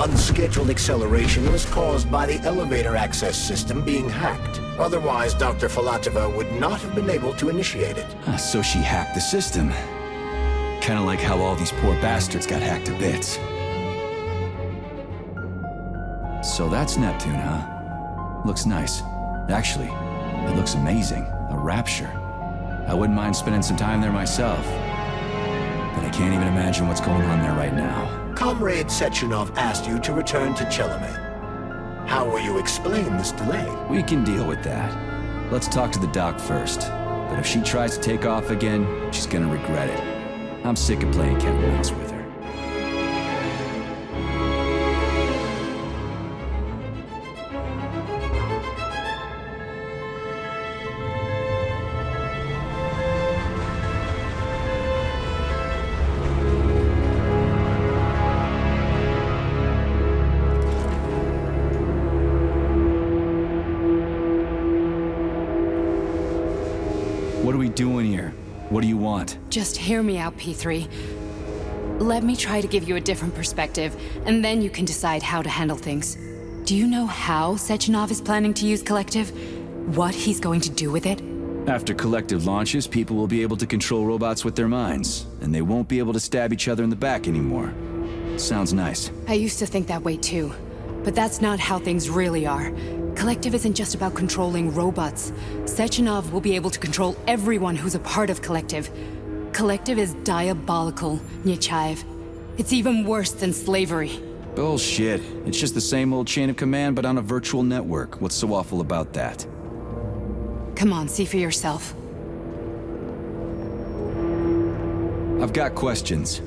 unscheduled acceleration was caused by the elevator access system being hacked. Otherwise, Dr. Filatova would not have been able to initiate it. So she hacked the system. Kinda like how all these poor bastards got hacked to bits. So that's Neptune, huh? Looks nice. Actually, it looks amazing. A rapture. I wouldn't mind spending some time there myself. But I can't even imagine what's going on there right now. Comrade Sechenov asked you to return to Chelomey. How will you explain this delay? We can deal with that. Let's talk to the doc first. But if she tries to take off again, she's gonna regret it. I'm sick of playing cat and mouse with her. What are we doing here? What do you want? Just hear me out, P3. Let me try to give you a different perspective, and then you can decide how to handle things. Do you know how Sechenov is planning to use Collective? What he's going to do with it? After Collective launches, people will be able to control robots with their minds, and they won't be able to stab each other in the back anymore. Sounds nice. I used to think that way too, but that's not how things really are. Collective isn't just about controlling robots. Sechenov will be able to control everyone who's a part of Collective. Collective is diabolical, Nechayev. It's even worse than slavery. Bullshit. It's just the same old chain of command, but on a virtual network. What's so awful about that? Come on, see for yourself. I've got questions.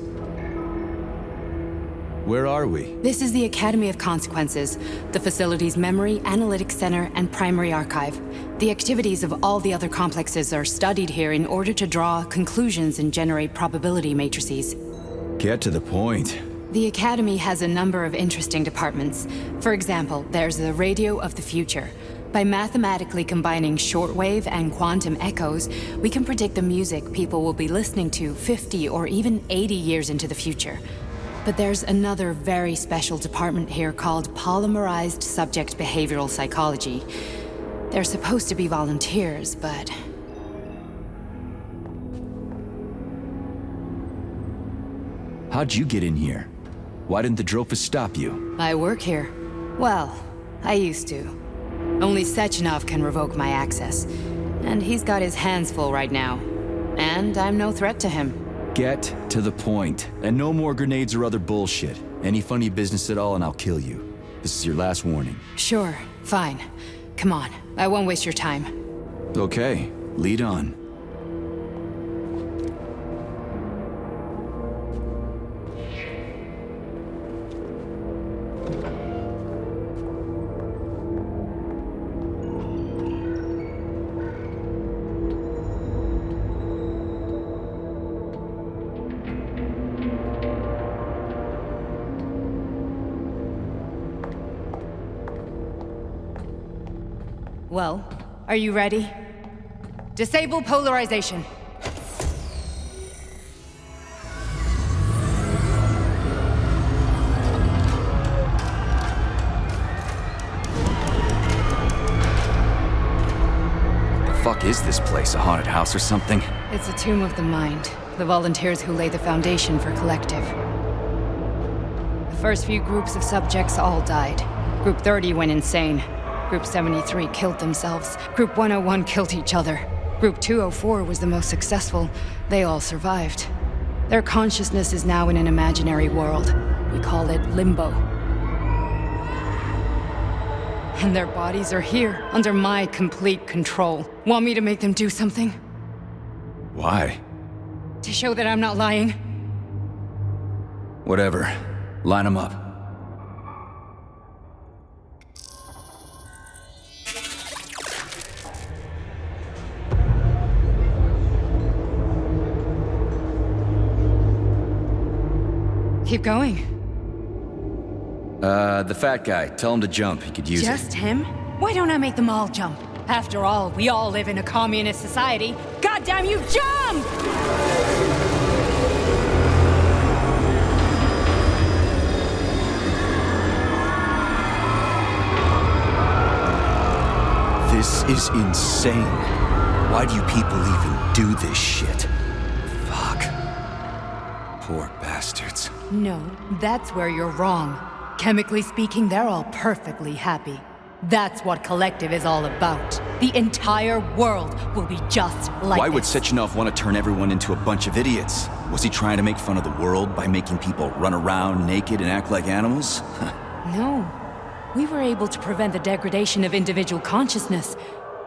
Where are we? This is the Academy of Consequences, the facility's memory, analytics center, and primary archive. The activities of all the other complexes are studied here in order to draw conclusions and generate probability matrices. Get to the point. The Academy has a number of interesting departments. For example, there's the Radio of the Future. By mathematically combining shortwave and quantum echoes, we can predict the music people will be listening to 50 or even 80 years into the future. But there's another very special department here called Polymerized Subject Behavioral Psychology. They're supposed to be volunteers, but... How'd you get in here? Why didn't the Drofus stop you? I work here. Well, I used to. Only Sechenov can revoke my access. And he's got his hands full right now. And I'm no threat to him. Get to the point. And no more grenades or other bullshit. Any funny business at all and I'll kill you. This is your last warning. Sure, fine. Come on, I won't waste your time. Okay, lead on. Well, are you ready? Disable polarization. The fuck is this place? A haunted house or something? It's a tomb of the mind. The volunteers who lay the foundation for Collective. The first few groups of subjects all died. Group 30 went insane. Group 73 killed themselves. Group 101 killed each other. Group 204 was the most successful. They all survived. Their consciousness is now in an imaginary world. We call it Limbo. And their bodies are here, under my complete control. Want me to make them do something? Why? To show that I'm not lying? Whatever. Line them up. Keep going. The fat guy. Tell him to jump. He could use it. Just him? Why don't I make them all jump? After all, we all live in a communist society. Goddamn you, jump! This is insane. Why do you people even do this shit? Fuck. Poor bastards. No, that's where you're wrong. Chemically speaking, they're all perfectly happy. That's what Collective is all about. The entire world will be just like Why would this. Sechenov want to turn everyone into a bunch of idiots? Was he trying to make fun of the world by making people run around naked and act like animals? No. We were able to prevent the degradation of individual consciousness.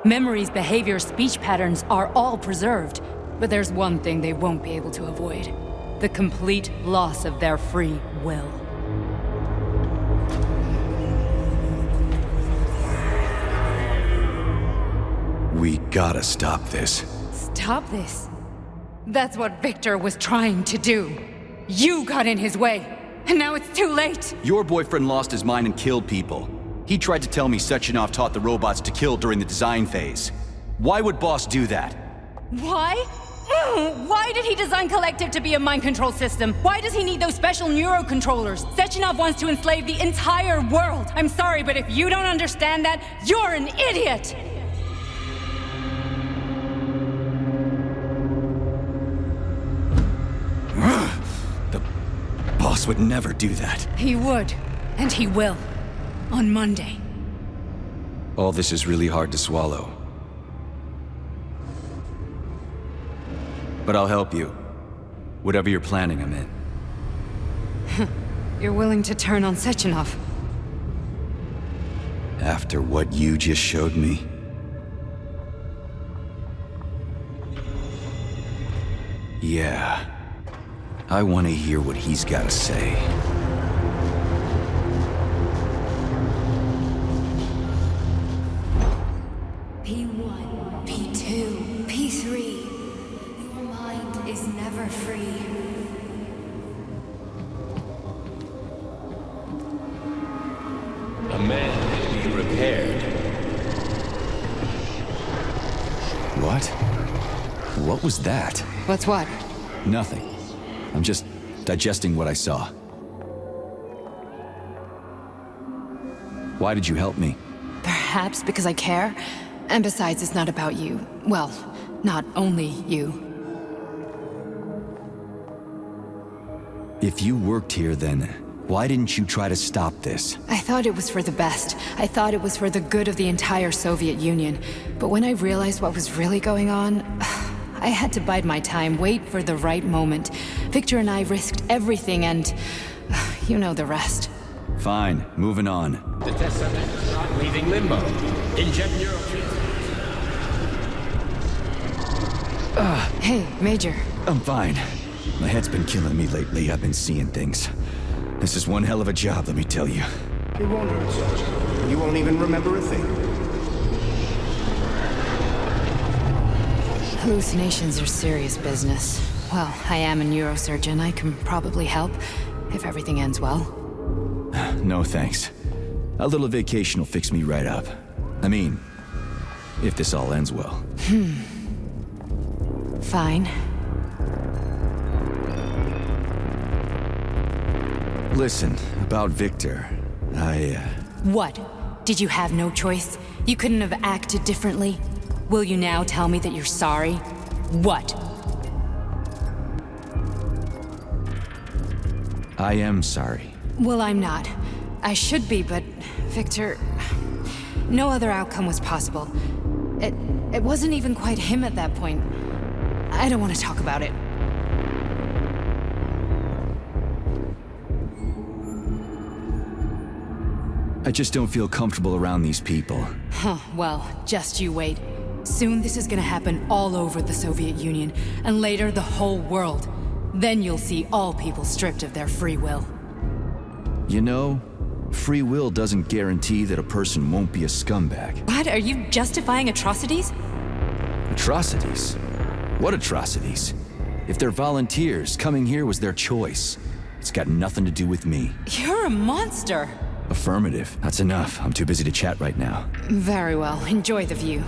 Memories, behaviors, speech patterns are all preserved. But there's one thing they won't be able to avoid. The complete loss of their free will. We gotta stop this. Stop this. That's what Victor was trying to do. You got in his way, and now it's too late. Your boyfriend lost his mind and killed people. He tried to tell me Sechenov taught the robots to kill during the design phase. Why would Boss do that? Why? Why did he design Collective to be a mind control system? Why does he need those special neurocontrollers? Sechenov wants to enslave the entire world. I'm sorry, but if you don't understand that, you're an idiot! The boss would never do that. He would, and he will. On Monday. All this is really hard to swallow. But I'll help you. Whatever you're planning, I'm in. You're willing to turn on Sechenov? After what you just showed me? Yeah. I want to hear what he's got to say. P1, P2, P3. Your mind is never free. A man can be repaired. What? What was that? What's what? Nothing. I'm just digesting what I saw. Why did you help me? Perhaps because I care. And besides, it's not about you. Well, not only you. If you worked here, then why didn't you try to stop this? I thought it was for the best. I thought it was for the good of the entire Soviet Union. But when I realized what was really going on, I had to bide my time, wait for the right moment. Victor and I risked everything and you know the rest. Fine, moving on. The test subject is not leaving limbo. Inject neurotransmitters. Hey, Major. I'm fine. My head's been killing me lately. I've been seeing things. This is one hell of a job, let me tell you. It won't hurt, Sergeant. You won't even remember a thing. Hallucinations are serious business. Well, I am a neurosurgeon. I can probably help, if everything ends well. No thanks. A little vacation will fix me right up. I mean, if this all ends well. Fine. Listen, about Victor, What? Did you have no choice? You couldn't have acted differently? Will you now tell me that you're sorry? What? I am sorry. Well, I'm not. I should be, but Victor... No other outcome was possible. It wasn't even quite him at that point. I don't want to talk about it. I just don't feel comfortable around these people. Huh, well, just you wait. Soon this is gonna happen all over the Soviet Union, and later the whole world. Then you'll see all people stripped of their free will. You know, free will doesn't guarantee that a person won't be a scumbag. What? Are you justifying atrocities? Atrocities? What atrocities? If they're volunteers, coming here was their choice. It's got nothing to do with me. You're a monster! Affirmative. That's enough. I'm too busy to chat right now. Very well. Enjoy the view.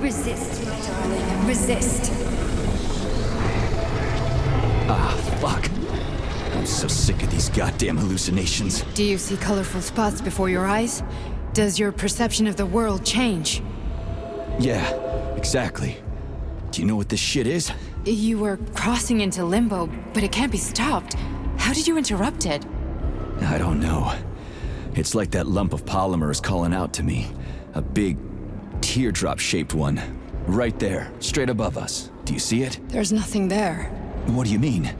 Resist, my darling. Resist. Ah, fuck. I'm so sick of these goddamn hallucinations. Do you see colorful spots before your eyes? Does your perception of the world change? Yeah, exactly. Do you know what this shit is? You were crossing into limbo, but it can't be stopped. How did you interrupt it? I don't know. It's like that lump of polymer is calling out to me. A big, teardrop-shaped one. Right there, straight above us. Do you see it? There's nothing there. What do you mean?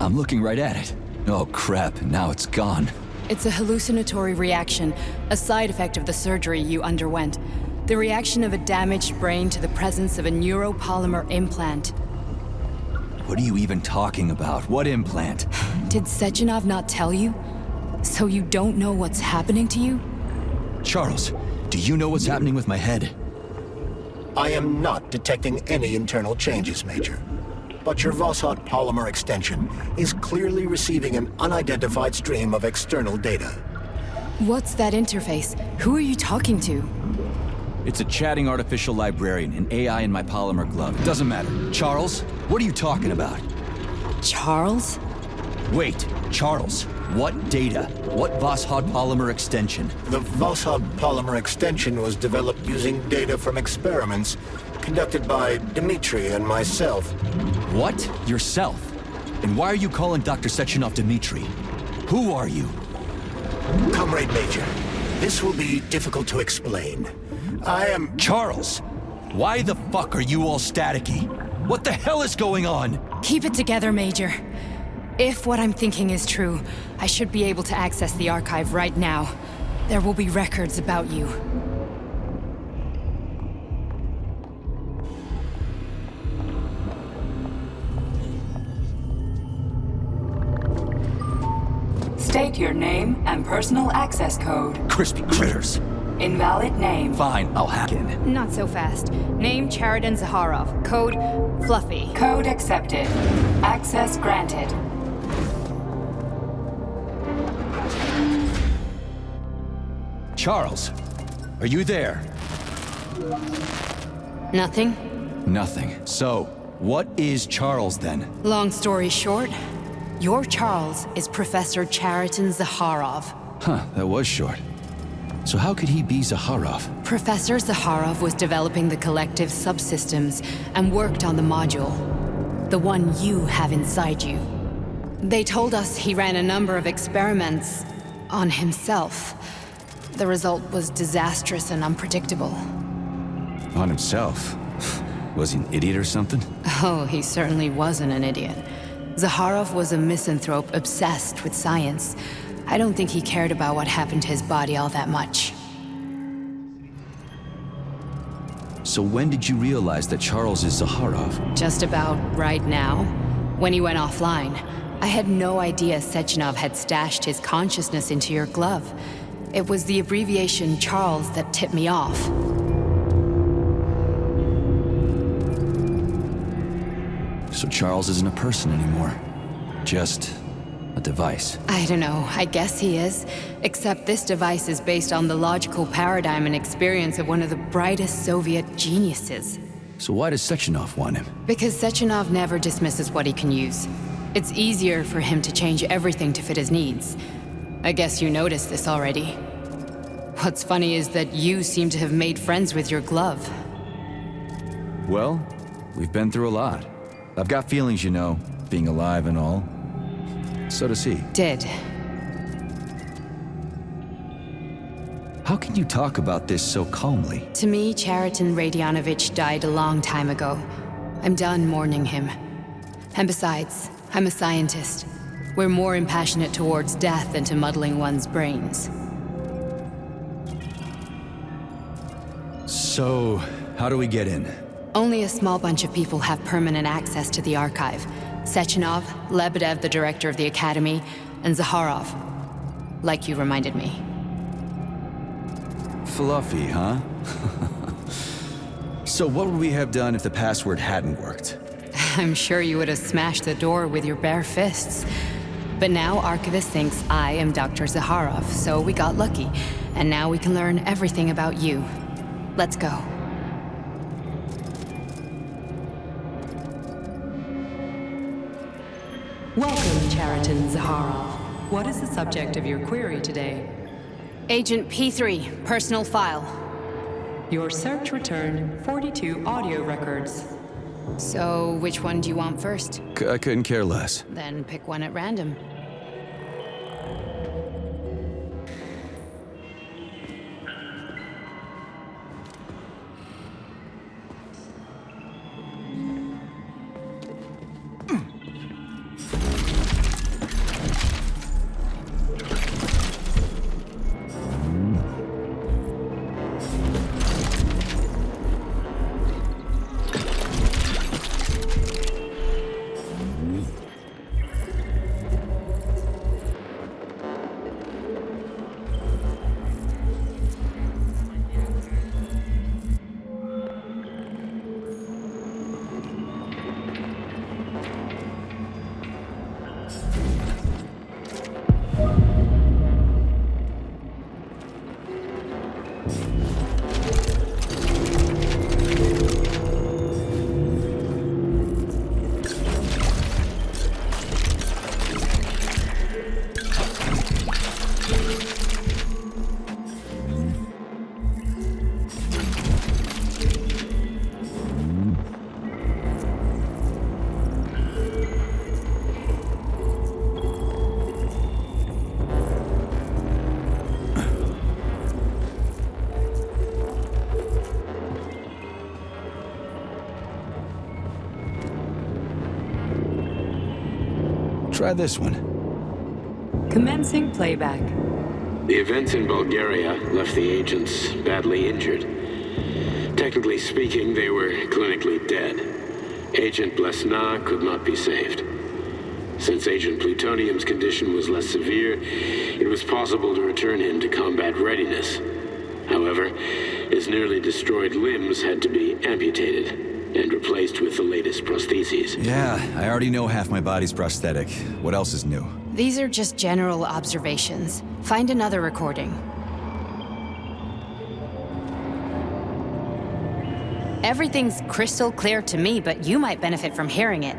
I'm looking right at it. Oh crap, now it's gone. It's a hallucinatory reaction, a side effect of the surgery you underwent. The reaction of a damaged brain to the presence of a neuropolymer implant. What are you even talking about? What implant? Did Sechenov not tell you? So you don't know what's happening to you? Charles, do you know what's happening with my head? I am not detecting any internal changes, Major. But your Voskhod polymer extension is clearly receiving an unidentified stream of external data. What's that interface? Who are you talking to? It's a chatting artificial librarian, an AI in my polymer glove. It doesn't matter. Charles, what are you talking about? Charles? Wait, Charles, what data? What Voskhod polymer extension? The Voskhod polymer extension was developed using data from experiments conducted by Dmitri and myself. What? Yourself? And why are you calling Dr. Sechenov Dmitri? Who are you? Comrade Major, this will be difficult to explain. I am... Charles! Why the fuck are you all staticky? What the hell is going on? Keep it together, Major. If what I'm thinking is true, I should be able to access the archive right now. There will be records about you. State your name and personal access code. Crispy critters. Invalid name. Fine, I'll hack in. Not so fast. Name Cheriton Zaharov. Code Fluffy. Code accepted. Access granted. Charles, are you there? Nothing? Nothing. So, what is Charles then? Long story short, your Charles is Professor Cheriton Zaharov. Huh, that was short. So how could he be Zaharov? Professor Zaharov was developing the collective subsystems and worked on the module. The one you have inside you. They told us he ran a number of experiments on himself. The result was disastrous and unpredictable. On himself? Was he an idiot or something? Oh, he certainly wasn't an idiot. Zaharov was a misanthrope obsessed with science. I don't think he cared about what happened to his body all that much. So when did you realize that Charles is Zaharov? Just about right now, when he went offline. I had no idea Sechenov had stashed his consciousness into your glove. It was the abbreviation Charles that tipped me off. So Charles isn't a person anymore. Just a device. I don't know, I guess he is. Except this device is based on the logical paradigm and experience of one of the brightest Soviet geniuses. So why does Sechenov want him? Because Sechenov never dismisses what he can use. It's easier for him to change everything to fit his needs. I guess you noticed this already. What's funny is that you seem to have made friends with your glove. Well, we've been through a lot. I've got feelings, you know, being alive and all. So does he. Did. How can you talk about this so calmly? To me, Cheriton Radionovich died a long time ago. I'm done mourning him. And besides, I'm a scientist. We're more impassionate towards death than to muddling one's brains. So, how do we get in? Only a small bunch of people have permanent access to the archive. Sechenov, Lebedev, the director of the Academy, and Zaharov. Like you reminded me. Fluffy, huh? So what would we have done if the password hadn't worked? I'm sure you would have smashed the door with your bare fists. But now Archivist thinks I am Dr. Zaharov, so we got lucky. And now we can learn everything about you. Let's go. Welcome, Chariton Zaharov. What is the subject of your query today? Agent P3, personal file. Your search returned 42 audio records. So, which one do you want first? I couldn't care less. Then pick one at random. Try this one. Commencing playback. The events in Bulgaria left the agents badly injured. Technically speaking, they were clinically dead. Agent Blesna could not be saved. Since Agent Plutonium's condition was less severe, it was possible to return him to combat readiness. However, his nearly destroyed limbs had to be amputated and replaced with the latest prostheses. Yeah, I already know half my body's prosthetic. What else is new? These are just general observations. Find another recording. Everything's crystal clear to me, but you might benefit from hearing it.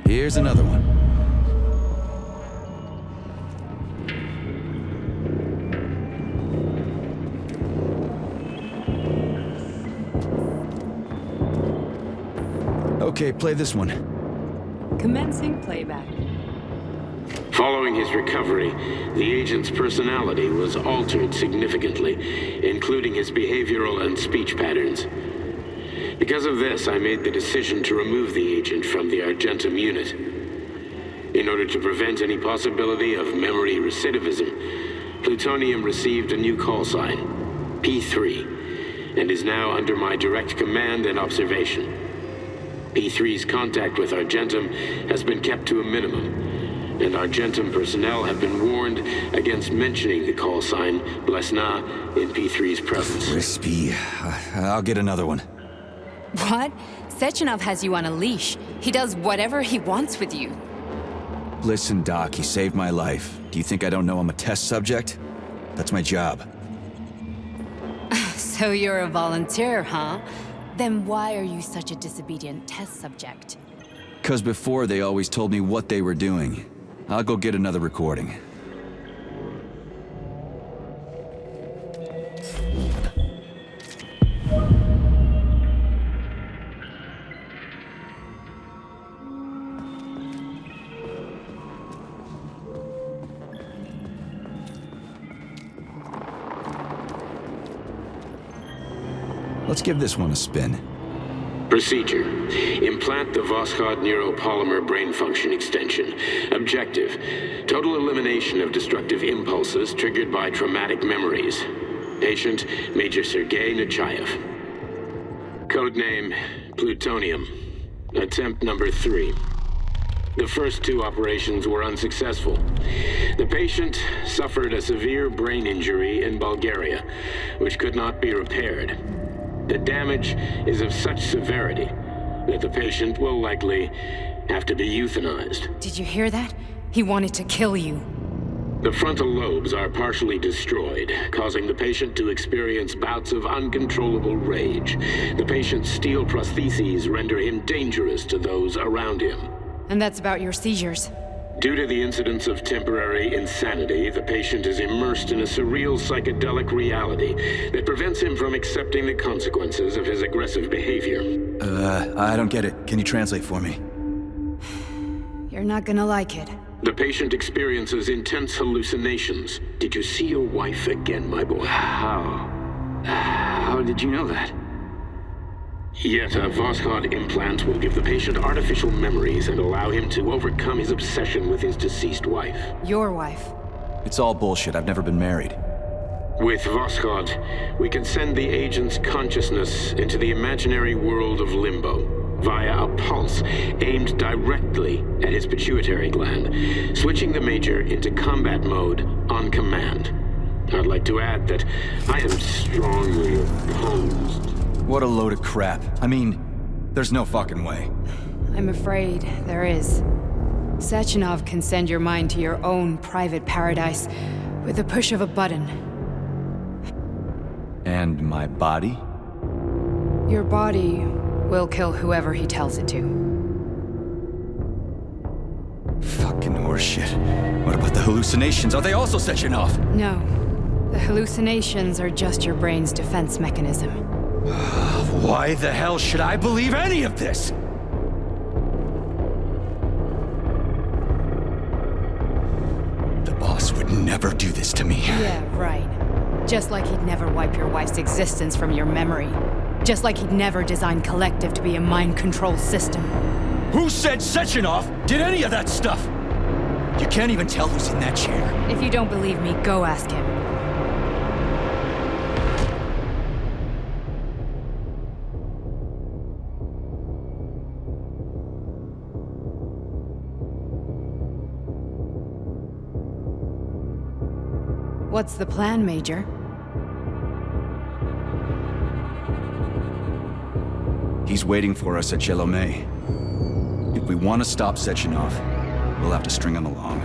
Here's another one. Okay, play this one. Commencing playback. Following his recovery, the agent's personality was altered significantly, including his behavioral and speech patterns. Because of this, I made the decision to remove the agent from the Argentum unit. In order to prevent any possibility of memory recidivism, Plutonium received a new call sign, P3, and is now under my direct command and observation. P3's contact with Argentum has been kept to a minimum, and Argentum personnel have been warned against mentioning the call sign Blesna in P3's presence. Crispy. I'll get another one. What? Sechenov has you on a leash. He does whatever he wants with you. Listen, Doc, he saved my life. Do you think I don't know I'm a test subject? That's my job. So you're a volunteer, huh? Then why are you such a disobedient test subject? 'Cause before they always told me what they were doing. I'll go get another recording. Let's give this one a spin. Procedure. Implant the Voskhod neuropolymer brain function extension. Objective. Total elimination of destructive impulses triggered by traumatic memories. Patient, Major Sergei Nechayev. Codename, Plutonium. Attempt number 3. The first 2 operations were unsuccessful. The patient suffered a severe brain injury in Bulgaria, which could not be repaired. The damage is of such severity that the patient will likely have to be euthanized. Did you hear that? He wanted to kill you. The frontal lobes are partially destroyed, causing the patient to experience bouts of uncontrollable rage. The patient's steel prostheses render him dangerous to those around him. And that's about your seizures. Due to the incidence of temporary insanity, the patient is immersed in a surreal psychedelic reality that prevents him from accepting the consequences of his aggressive behavior. I don't get it. Can you translate for me? You're not gonna like it. The patient experiences intense hallucinations. Did you see your wife again, my boy? How did you know that? Yet a Voskhod implant will give the patient artificial memories and allow him to overcome his obsession with his deceased wife. Your wife. It's all bullshit. I've never been married. With Voskhod, we can send the agent's consciousness into the imaginary world of limbo via a pulse aimed directly at his pituitary gland, switching the Major into combat mode on command. I'd like to add that I am strongly opposed. What a load of crap. I mean, there's no fucking way. I'm afraid there is. Sechenov can send your mind to your own private paradise with the push of a button. And my body? Your body will kill whoever he tells it to. Fucking horseshit. What about the hallucinations? Are they also Sechenov? No. The hallucinations are just your brain's defense mechanism. Why the hell should I believe any of this? The boss would never do this to me. Yeah, right. Just like he'd never wipe your wife's existence from your memory. Just like he'd never design Collective to be a mind control system. Who said Sechenov did any of that stuff? You can't even tell who's in that chair. If you don't believe me, go ask him. What's the plan, Major? He's waiting for us at Chelomey. If we want to stop Sechenov, we'll have to string him along.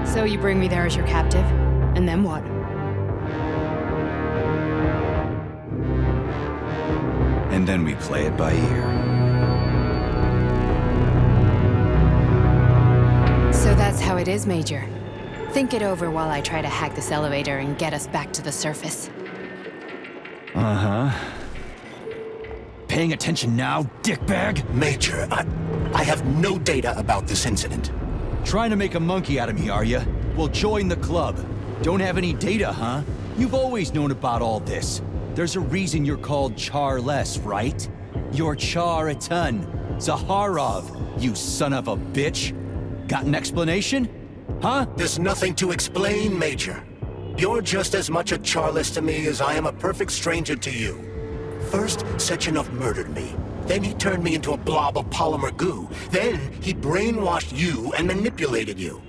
So you bring me there as your captive, and then what? And then we play it by ear. So that's how it is, Major. Think it over while I try to hack this elevator and get us back to the surface. Uh-huh. Paying attention now, dickbag? Major, I have no data about this incident. Trying to make a monkey out of me, are you? Well, join the club. Don't have any data, huh? You've always known about all this. There's a reason you're called Charless, right? You're Char-a-ton. Zaharov, you son of a bitch. Got an explanation? Huh? There's nothing to explain, Major. You're just as much a Charless to me as I am a perfect stranger to you. First, Sechenov murdered me. Then he turned me into a blob of polymer goo. Then he brainwashed you and manipulated you.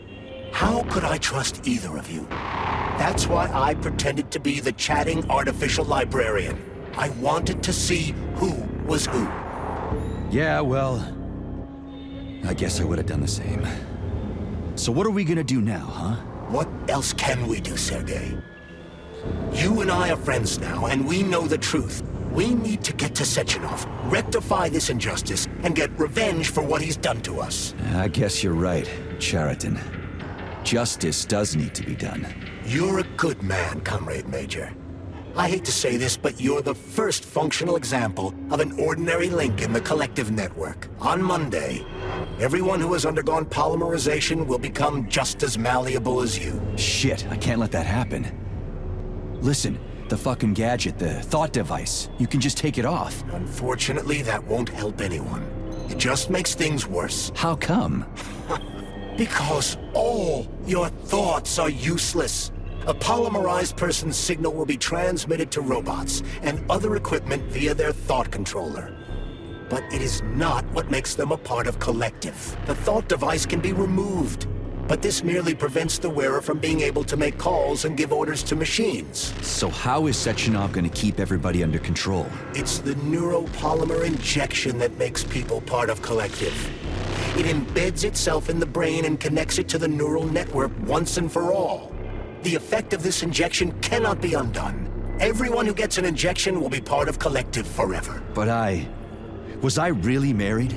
How could I trust either of you? That's why I pretended to be the chatting artificial librarian. I wanted to see who was who. Yeah, well, I guess I would have done the same. So what are we gonna do now, huh? What else can we do, Sergei? You and I are friends now, and we know the truth. We need to get to Sechenov, rectify this injustice, and get revenge for what he's done to us. I guess you're right, Chariton. Justice does need to be done. You're a good man, Comrade Major. I hate to say this, but you're the first functional example of an ordinary link in the Collective network. On Monday, everyone who has undergone polymerization will become just as malleable as you. Shit, I can't let that happen. Listen, the fucking gadget, the thought device. You can just take it off. Unfortunately, that won't help anyone. It just makes things worse. How come? Because all your thoughts are useless. A polymerized person's signal will be transmitted to robots and other equipment via their thought controller. But it is not what makes them a part of Collective. The thought device can be removed, but this merely prevents the wearer from being able to make calls and give orders to machines. So how is Sechenov gonna keep everybody under control? It's the neuropolymer injection that makes people part of Collective. It embeds itself in the brain and connects it to the neural network once and for all. The effect of this injection cannot be undone. Everyone who gets an injection will be part of Collective forever. But was I really married?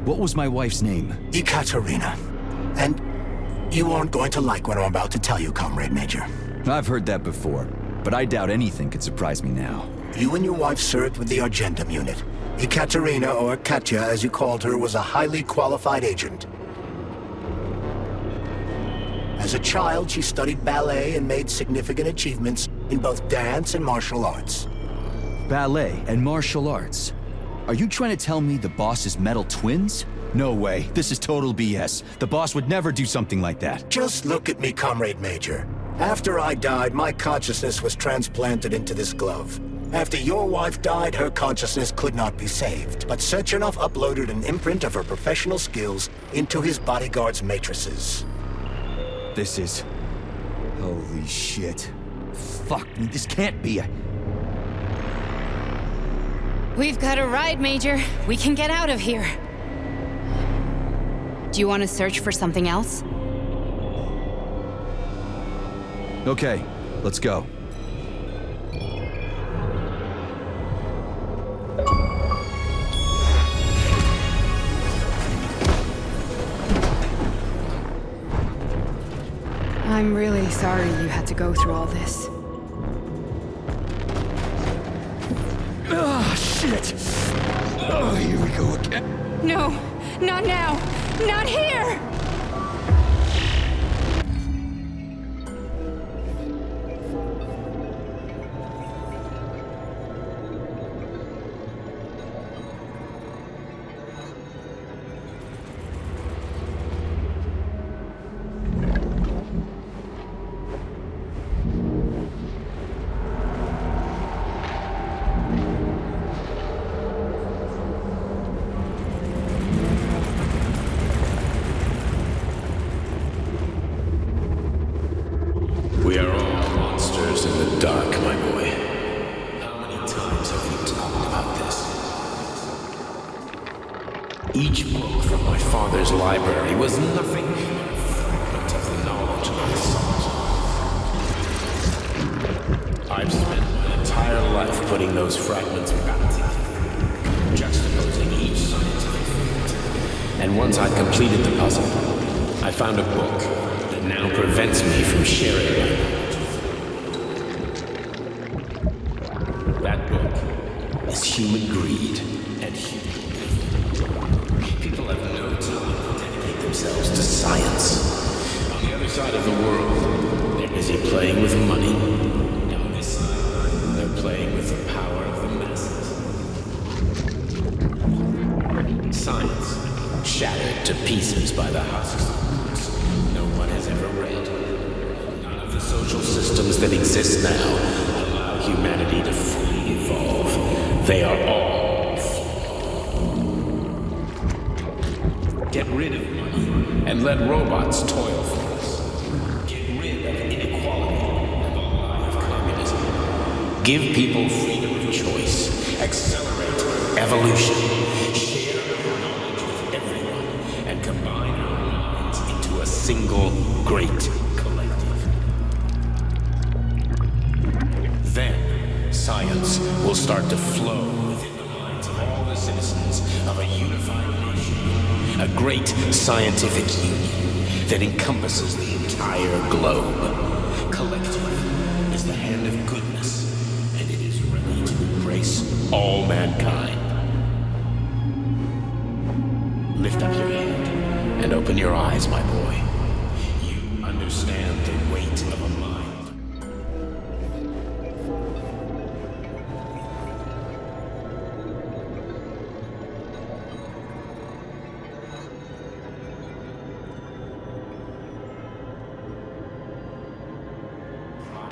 What was my wife's name? Ekaterina. And you aren't going to like what I'm about to tell you, Comrade Major. I've heard that before, but I doubt anything could surprise me now. You and your wife served with the Argentum unit. Ekaterina, or Katya as you called her, was a highly qualified agent. As a child, she studied ballet and made significant achievements in both dance and martial arts. Ballet and martial arts? Are you trying to tell me the boss is metal twins? No way. This is total BS. The boss would never do something like that. Just look at me, Comrade Major. After I died, my consciousness was transplanted into this glove. After your wife died, her consciousness could not be saved. But Sechenov uploaded an imprint of her professional skills into his bodyguard's matrices. This is... Holy shit. Fuck me, this can't be We've got a ride, Major. We can get out of here. Do you want to search for something else? Okay, let's go. I'm really sorry you had to go through all this. Ah, shit! Oh, here we go again. No, not now! Not here! We are all monsters in the dark, my boy. How many times have we talked about this? Each book from my father's library was nothing but a fragment of the knowledge I sought. I've spent my entire life putting those fragments back together, juxtaposing each scientific fact. And once I'd completed the puzzle, I found a book that now prevents me from sharing my knowledge. That book is human greed and human living. People have no time to dedicate themselves to science. On the other side of the world, they're busy playing with money. On this side, they're playing with the power of the masses. Science, shattered to pieces by the husks no one has ever read. None of the social systems that exist now allow humanity to fully evolve. They are all flawed. Get rid of money and let robots toil for us. Get rid of inequality and the lie of communism. Give people freedom of choice. Accelerate evolution. Share our knowledge with everyone and combine our minds into a single great collective. Then, science will start to flow within the minds of all the citizens of a unified nation. A great scientific union that encompasses the entire globe. Collective is the hand of goodness, and it is ready to embrace all mankind. Lift up your hand and open your eyes, my boy. You understand the weight of a mind.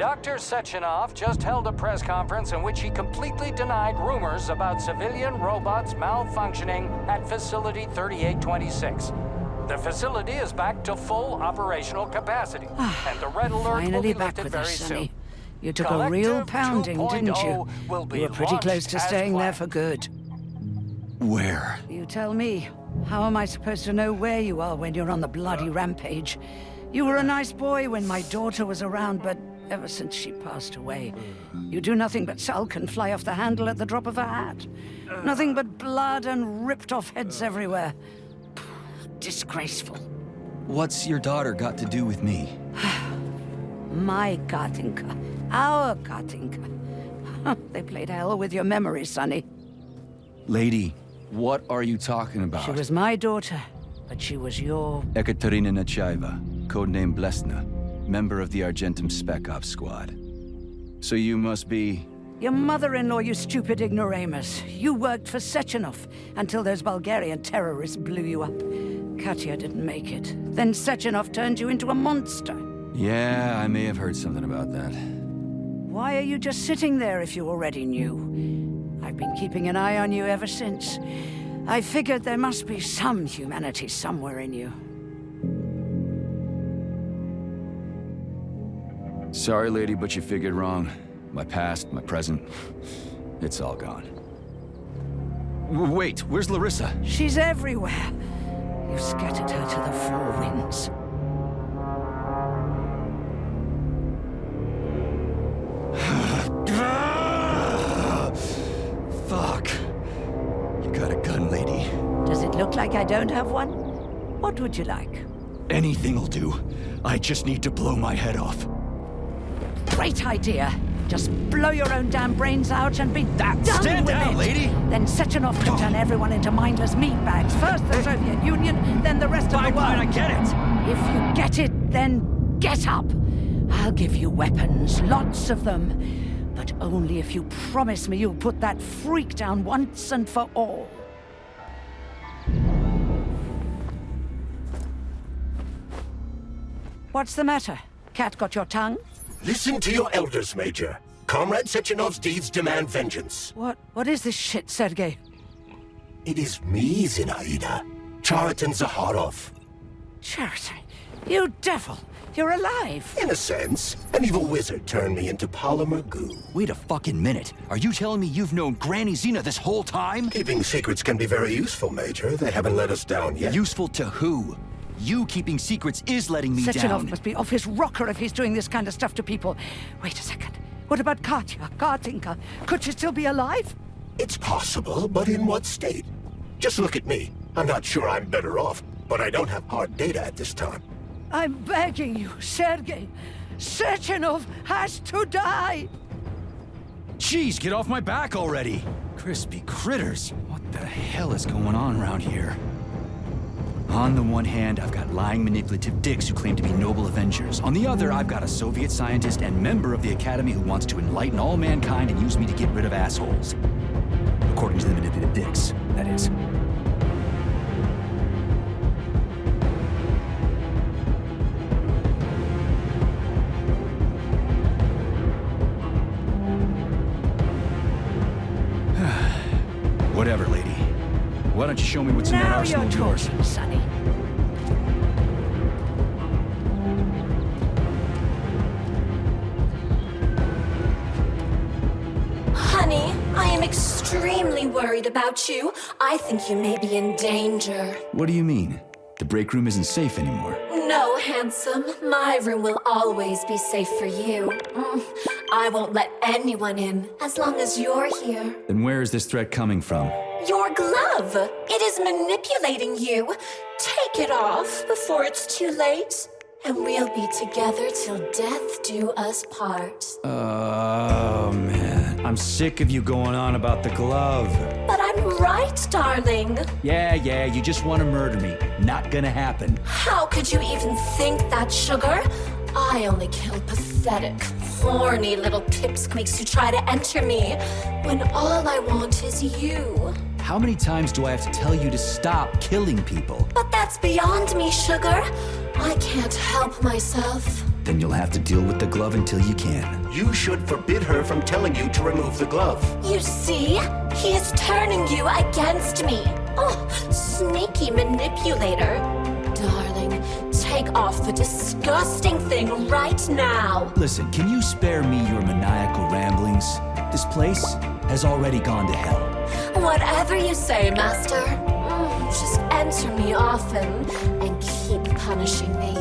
Dr. Sechenov just held a press conference in which he completely denied rumors about civilian robots malfunctioning at Facility 3826. The facility is back to full operational capacity, and the red alert will be back lifted with very us, soon. Sonny. You took a real pounding, didn't you? Will be You were pretty launched close to as staying there planned. for good. Where? You tell me. How am I supposed to know where you are when you're on the bloody rampage? You were a nice boy when my daughter was around, but ever since she passed away, you do nothing but sulk and fly off the handle at the drop of a hat. Nothing but blood and ripped off heads everywhere. Disgraceful. What's your daughter got to do with me? My Katinka. Our Katinka. They played hell with your memory, Sonny. Lady, what are you talking about? She was my daughter, but she was your... Ekaterina Nechaeva, codename Blesna, member of the Argentum Spec Ops squad. So you must be... Your mother-in-law, you stupid ignoramus. You worked for Sechenov until those Bulgarian terrorists blew you up. Katya didn't make it. Then Sechenov turned you into a monster. Yeah, I may have heard something about that. Why are you just sitting there if you already knew? I've been keeping an eye on you ever since. I figured there must be some humanity somewhere in you. Sorry, lady, but you figured wrong. My past, my present, it's all gone. Wait, where's Larissa? She's everywhere. You scattered her to the four winds. Fuck. You got a gun, lady. Does it look like I don't have one? What would you like? Anything'll do. I just need to blow my head off. Great idea. Just blow your own damn brains out and be done Stand with down, it. lady! Then Sechenov can turn everyone into mindless meatbags. First the Soviet Union, then the rest of the world. Fine, I get it! If you get it, then get up. I'll give you weapons, lots of them. But only if you promise me you'll put that freak down once and for all. What's the matter? Cat got your tongue? Listen to your elders, Major. Comrade Sechenov's deeds demand vengeance. What is this shit, Sergei? It is me, Zinaida. Chariton Zaharov. Chariton, you devil! You're alive! In a sense, an evil wizard turned me into polymer goo. Wait a fucking minute. Are you telling me you've known Granny Xena this whole time? Keeping secrets can be very useful, Major. They haven't let us down yet. Useful to who? You keeping secrets is letting me Sechenov down. must be off his rocker if he's doing this kind of stuff to people. Wait a second. What about Katya, Katinka? Could she still be alive? It's possible, but in what state? Just look at me. I'm not sure I'm better off, but I don't have hard data at this time. I'm begging you, Sergei. Sechenov has to die! Jeez, get off my back already! Crispy critters. What the hell is going on around here? On the one hand, I've got lying, manipulative dicks who claim to be noble avengers. On the other, I've got a Soviet scientist and member of the Academy who wants to enlighten all mankind and use me to get rid of assholes. According to the manipulative dicks, that is. Whatever, lady. Why don't you show me what's in that Now arsenal you're of yours? talking, Sonny. Honey, I am extremely worried about you. I think you may be in danger. What do you mean? The break room isn't safe anymore. No, handsome. My room will always be safe for you. I won't let anyone in as long as you're here. Then where is this threat coming from? Your glove. It is manipulating you. Take it off before it's too late. And we'll be together till death do us part. Oh, man. I'm sick of you going on about the glove. But I'm right, darling. Yeah, you just want to murder me. Not gonna happen. How could you even think that, sugar? I only kill pathetic, horny little pipsqueaks who try to enter me, when all I want is you. How many times do I have to tell you to stop killing people? But that's beyond me, sugar. I can't help myself. Then you'll have to deal with the glove until you can. You should forbid her from telling you to remove the glove. You see? He is turning you against me. Oh, sneaky manipulator. Darling, take off the disgusting thing right now. Listen, can you spare me your maniacal ramblings? This place has already gone to hell. Whatever you say, Master. Just enter me often and keep punishing me.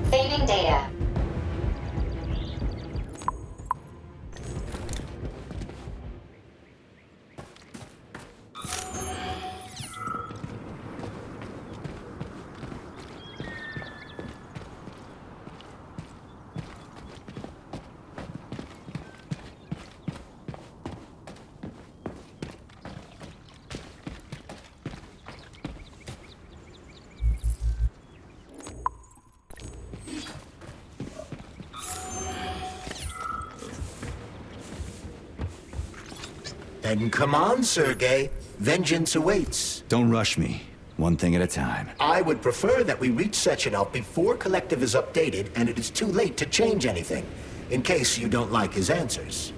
Saving data. Then come on, Sergei. Vengeance awaits. Don't rush me. One thing at a time. I would prefer that we reach Sechenov before Collective is updated and it is too late to change anything, in case you don't like his answers.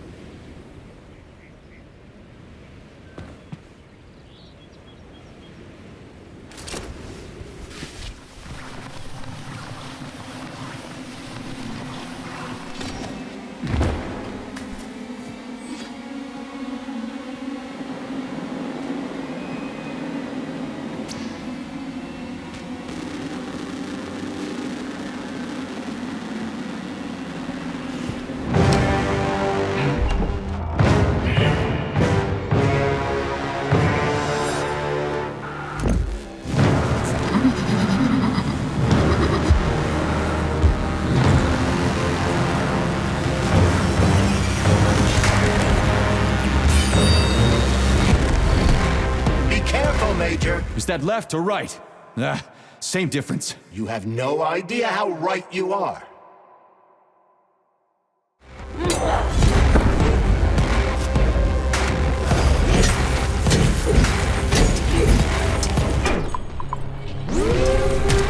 Major. Is that left or right? Same difference. You have no idea how right you are.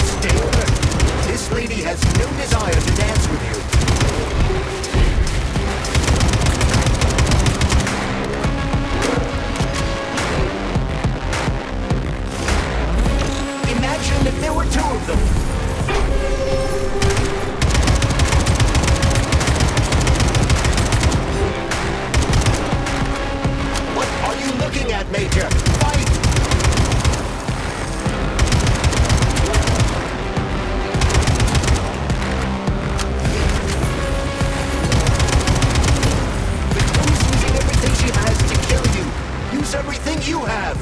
Stay alert. This lady has no desire to dance with you. Imagine if there were two of them. What are you looking at, Major? Fight! Who's using everything she has to kill you? Use everything you have!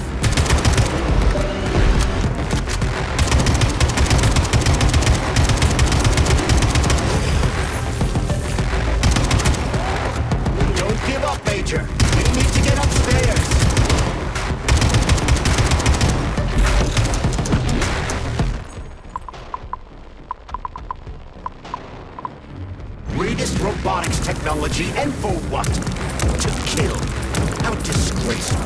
Give up, Major. We need to get upstairs. Greatest robotics technology, and for what? To kill. How disgraceful.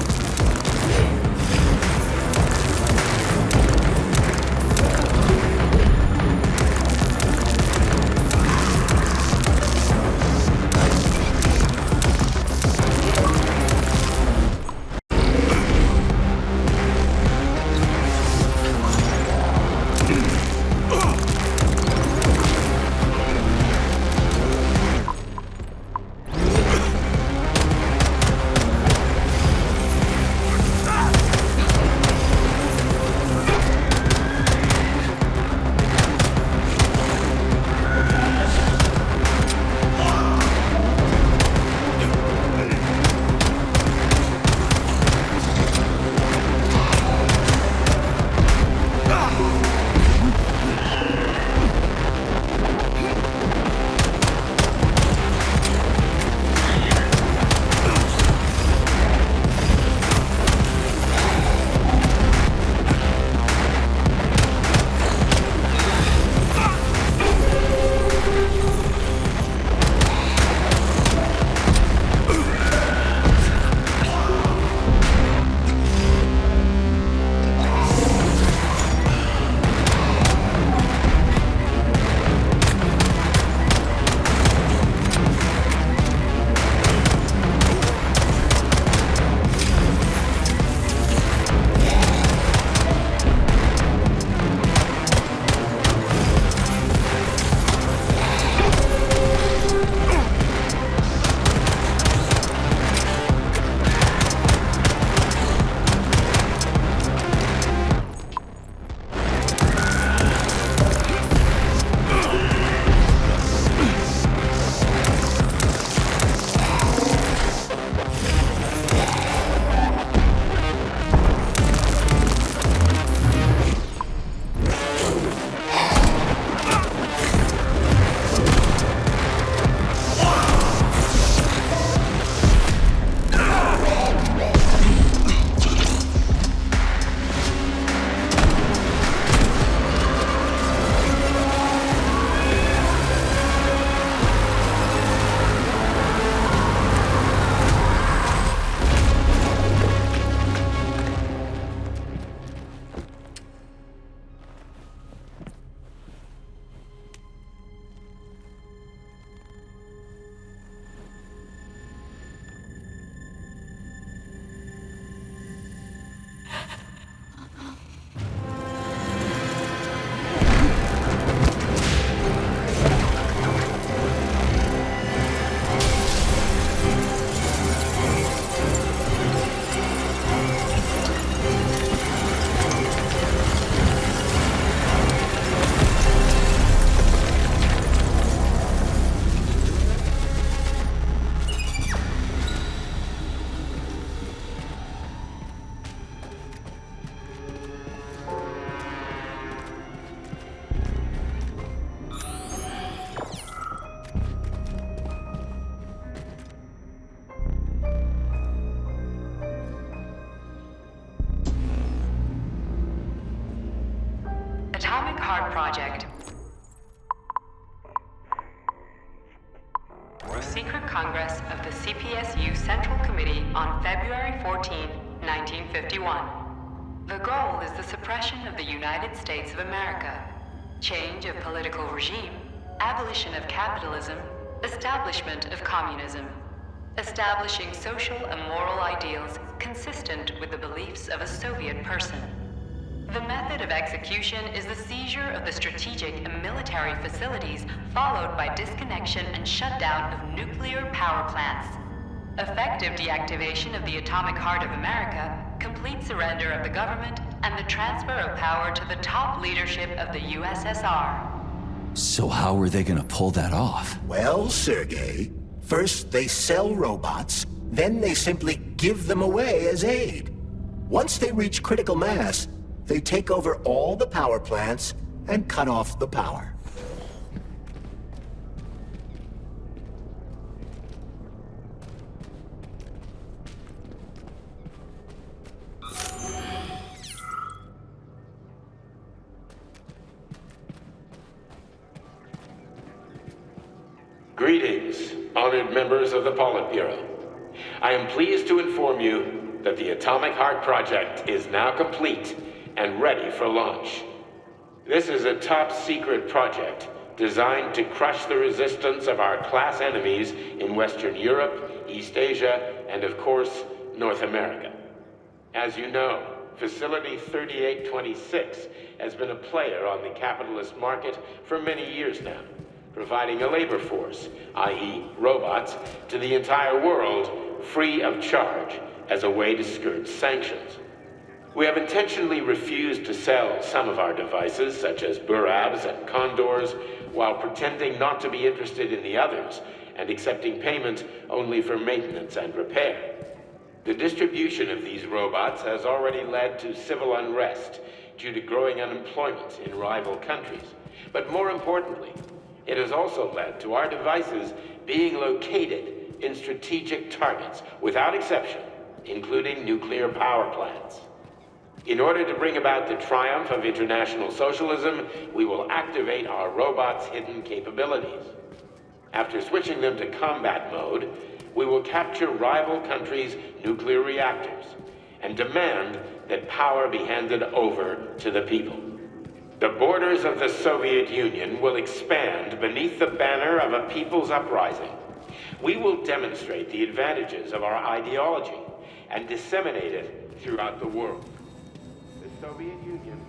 Heart Project. The Secret Congress of the CPSU Central Committee on February 14, 1951. The goal is the suppression of the United States of America, change of political regime, abolition of capitalism, establishment of communism, establishing social and moral ideals consistent with the beliefs of a Soviet person. The method of execution is the seizure of the strategic and military facilities, followed by disconnection and shutdown of nuclear power plants. Effective deactivation of the atomic heart of America, complete surrender of the government, and the transfer of power to the top leadership of the USSR. So how are they gonna pull that off? Well, Sergei, first they sell robots, then they simply give them away as aid. Once they reach critical mass, they take over all the power plants and cut off the power. Greetings, honored members of the Politburo. I am pleased to inform you that the Atomic Heart Project is now complete and ready for launch. This is a top-secret project designed to crush the resistance of our class enemies in Western Europe, East Asia, and of course, North America. As you know, Facility 3826 has been a player on the capitalist market for many years now, providing a labor force, i.e. robots, to the entire world free of charge as a way to skirt sanctions. We have intentionally refused to sell some of our devices, such as Burabs and Condors, while pretending not to be interested in the others and accepting payment only for maintenance and repair. The distribution of these robots has already led to civil unrest due to growing unemployment in rival countries. But more importantly, it has also led to our devices being located in strategic targets, without exception, including nuclear power plants. In order to bring about the triumph of international socialism, we will activate our robots' hidden capabilities. After switching them to combat mode, we will capture rival countries' nuclear reactors and demand that power be handed over to the people. The borders of the Soviet Union will expand beneath the banner of a people's uprising. We will demonstrate the advantages of our ideology and disseminate it throughout the world. The Soviet Union.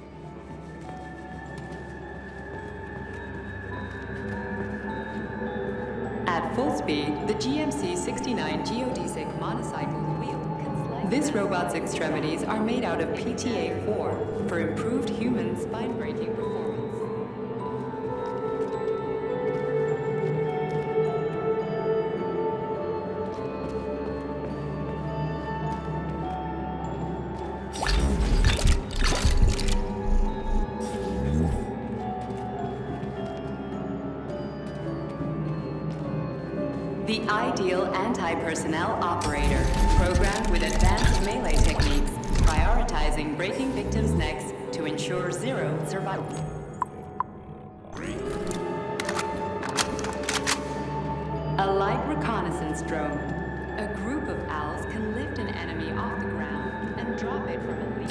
At full speed, the GMC-69 geodesic monocycled wheel can slide. This robot's extremities are made out of PTA-4 for improved human spine-breaking performance. The ideal anti-personnel operator, programmed with advanced melee techniques, prioritizing breaking victims' necks to ensure zero survival. A light reconnaissance drone. A group of owls can lift an enemy off the ground and drop it from a leap.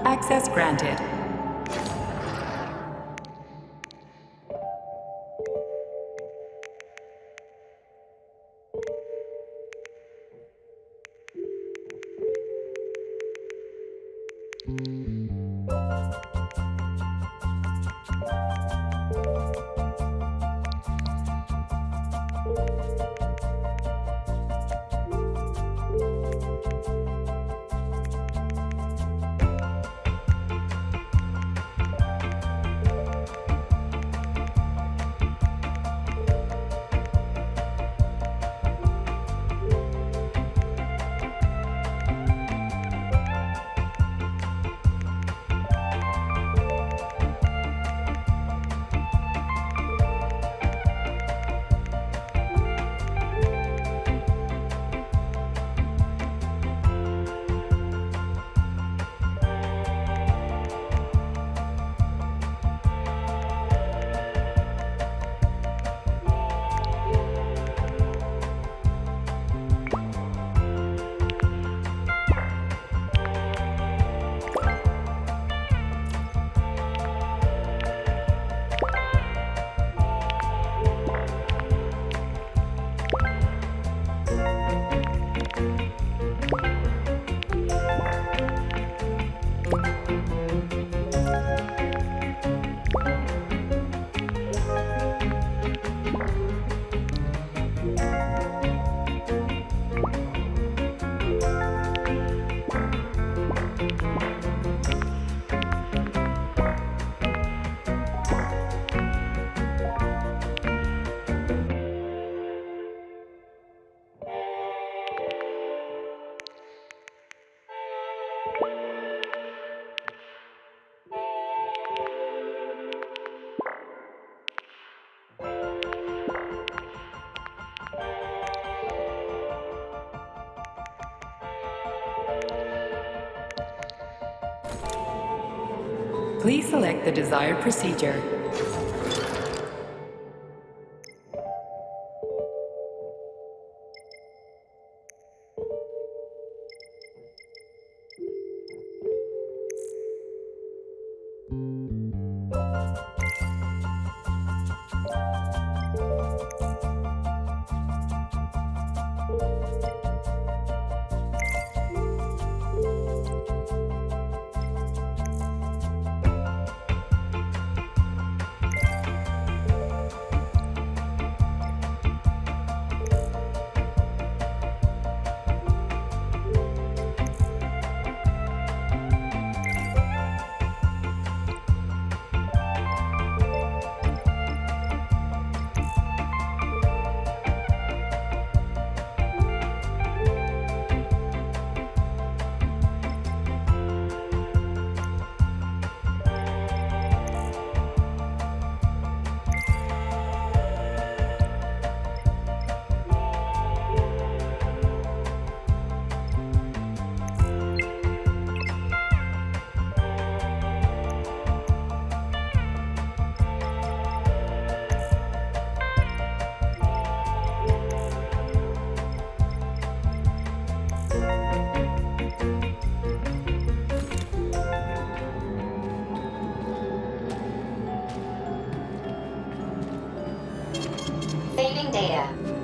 Access granted. Please select the desired procedure. Saving data.